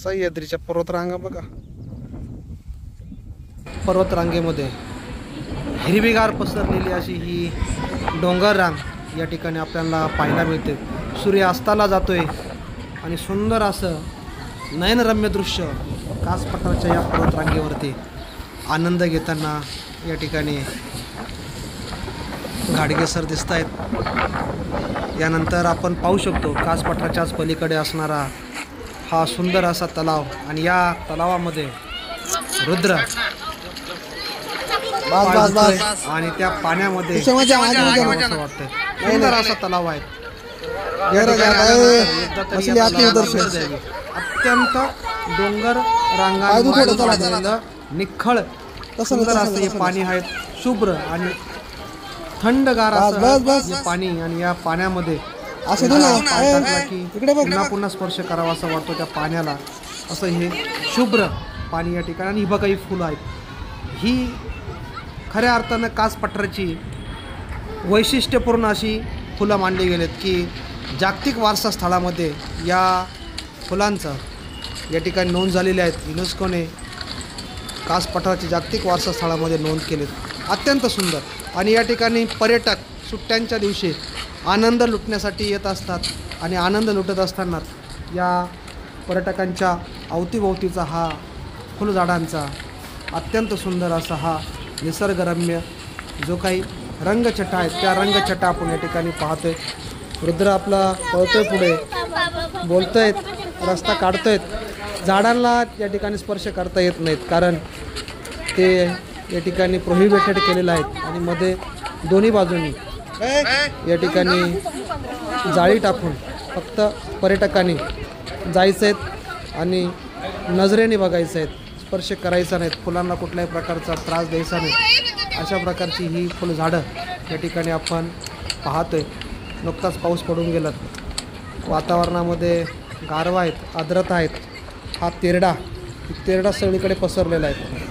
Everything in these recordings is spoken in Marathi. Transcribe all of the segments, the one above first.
सह्याद्रीच्या पर्वतरांगा बघा. पर्वतरांगेमध्ये हिरवीगार पसरलेली अशी ही डोंगर रांग या ठिकाणी आपल्याला पाहायला मिळते. सूर्य अस्ताला जातोय आणि सुंदर असं नयनरम्य दृश्य कास पठाराच्या या पर्वतरांगेवरती आनंद घेताना या ठिकाणी घाडगे सर दिसत आहेत. यानंतर आपण पाहू शकतो कास पठाराच्याच पलीकडे असणारा हा सुंदर असा तलाव आणि या तलावामध्ये रुद्र आणि त्या पाण्यामध्ये असं वाटतंय सुंदर असा तलाव आहे. अत्यंत डोंगर रांगा निखळ सुंदर असं हे पाणी आहे. शुभ्र आणि थंडगार असं पाणी आणि या पाण्यामध्ये पुन्हा पुन्हा स्पर्श करावा असं वाटतो त्या पाण्याला. असं हे शुभ्र पाणी या ठिकाणी आणि ही बघा ही फुलं आहेत. ही खऱ्या अर्थानं कास पठाराची वैशिष्ट्यपूर्ण अशी फुलं मानली गेलेत की जागतिक वारसा स्थळामध्ये या फुलांचं या ठिकाणी नोंद झालेली आहेत. युनेस्कोने कास पठाराची जागतिक वारसा स्थळामध्ये नोंद केलेत. अत्यंत सुंदर आणि या ठिकाणी पर्यटक सुट्ट्यांच्या दिवशी आनंद लुटण्यासाठी येत असतात आणि आनंद लुटत असताना या पर्यटकांच्या अवतीभोवतीचा हा फुलझाडांचा अत्यंत सुंदर असा हा निसर्गरम्य जो काही रंगछटा आहेत त्या रंगछटा आपण या ठिकाणी पाहतोय. रुद्र आपला पळतोय पुढे बोलतोयत रस्ता काढतोयत. झाडांना या ठिकाणी स्पर्श करता येत नाहीत कारण ते या ठिकाणी प्रोहिबिटेड केलेलं आहेत आणि मध्ये दोन्ही बाजूंनी या ठिकाणी जाळी टाकून फक्त पर्यटकांनी जायचं आहेत आणि नजरेने बघायचं आहेत. स्पर्श करायचा नाहीत. फुलांना कुठल्याही प्रकारचा त्रास द्यायचा नाही. अशा प्रकारची ही फुलझाडं या ठिकाणी आपण पाहतोय. नुकताच पाऊस पडून गेला. वातावरणामध्ये गारवा आहेत आर्द्रता आहेत. हा तेरडा सगळीकडे पसरलेला आहे.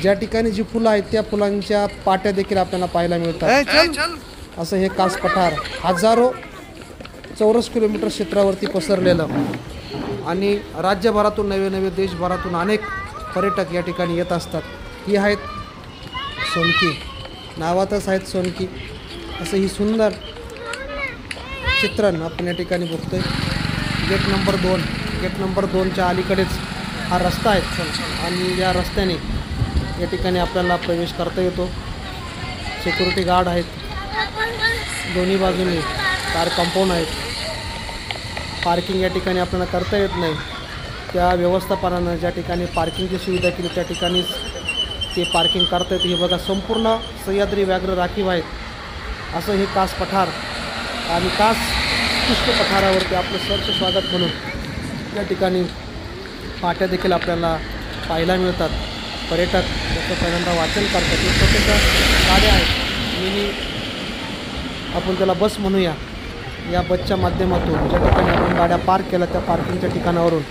ज्या ठिकाणी जी फुलं आहेत त्या फुलांच्या पाट्या देखील आपल्याला पाहायला मिळतात. असं हे कास पठार हजारो चौरस किलोमीटर क्षेत्रावरती पसरलेलं आणि राज्यभरातून नवे देशभरातून अनेक पर्यटक या ठिकाणी येत असतात. ही आहेत सोनकी, नावातच आहेत सोनकी. असं ही सुंदर चित्रण आपण या ठिकाणी बघतोय. गेट नंबर 2च्या अलीकडेच हा रस्ता आहे आणि या रस्त्याने या ठिकाणी आपल्याला प्रवेश करता येतो. सिक्युरिटी गार्ड आहेत. दोन्ही बाजूने कार कंपाऊंड आहेत. पार्किंग या ठिकाणी आपल्याला करता येत नाही. त्या व्यवस्थापनानं ज्या ठिकाणी पार्किंगची सुविधा केली त्या ठिकाणीच ते पार्किंग करता येते. हे बघा संपूर्ण सह्याद्री व्याघ्र राखीव आहेत. असं हे कास पठार आणि कास पुष्प पठारावरती आपलं सरचं स्वागत म्हणून या ठिकाणी पाट्या देखील आपल्याला पाहायला मिळतात. पर्यटक त्याचं पहिल्यांदा वाचन करतात. हे छोट्याशा गाड्या आहेत मिनी आपण त्याला बस म्हणूया. या बसच्या माध्यमातून ज्या ठिकाणी आपण गाड्या पार्क केल्या त्या पार्किंगच्या ठिकाणावरून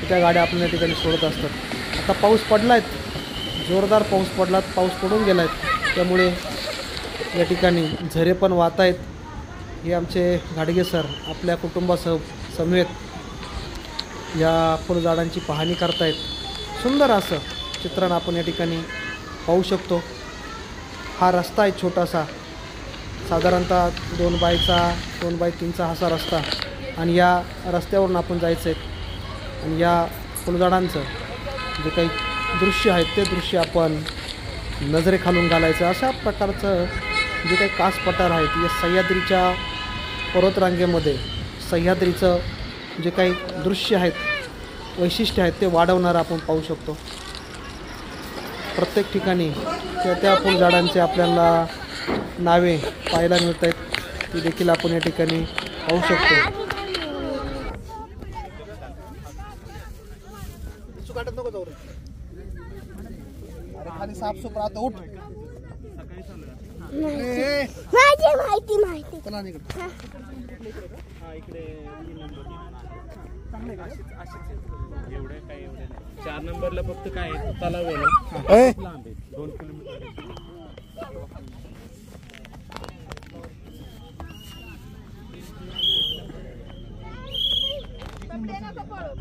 त्या गाड्या आपण या ठिकाणी सोडत असतात. आता पाऊस पडला आहे. जोरदार पाऊस पडला. पाऊस पडून गेला आहे. त्यामुळे या ठिकाणी झरे पण वाहत आहेत. हे आमचे घाडगे सर आपल्या कुटुंबासह समेत या फुलझाडांची पाहणी करतायत. सुंदर असं चित्रण आपण या ठिकाणी पाहू शकतो. हा रस्ता आहे छोटासा साधारणतः 2 बाय 3चा असा रस्ता आणि या रस्त्यावरून आपण जायचं आहे आणि या फुलझाडांचं जे काही दृश्य आहे ते दृश्य आपण नजरेखालून घालायचं. अशा प्रकारचं जे काही कास पठार आहेत या सह्याद्रीच्या पर्वतरांगेमध्ये सह्याद्रीचं जे काही दृश्य आहेत वैशिष्ट्य आहेत ते वाढवणारं आपण पाहू शकतो. प्रत्येक ठिकाणी त्या फुलझाडांचे आपल्याला नावे पाहायला मिळत आहेत. ती देखील आपण या ठिकाणी पाहू शकतो. खाली साफसूफ राहतं. उठ माहिती एवढे 4 नंबरला फक्त काय तलाव आहे ना 2 किलोमीटर. कपडे नका पळू.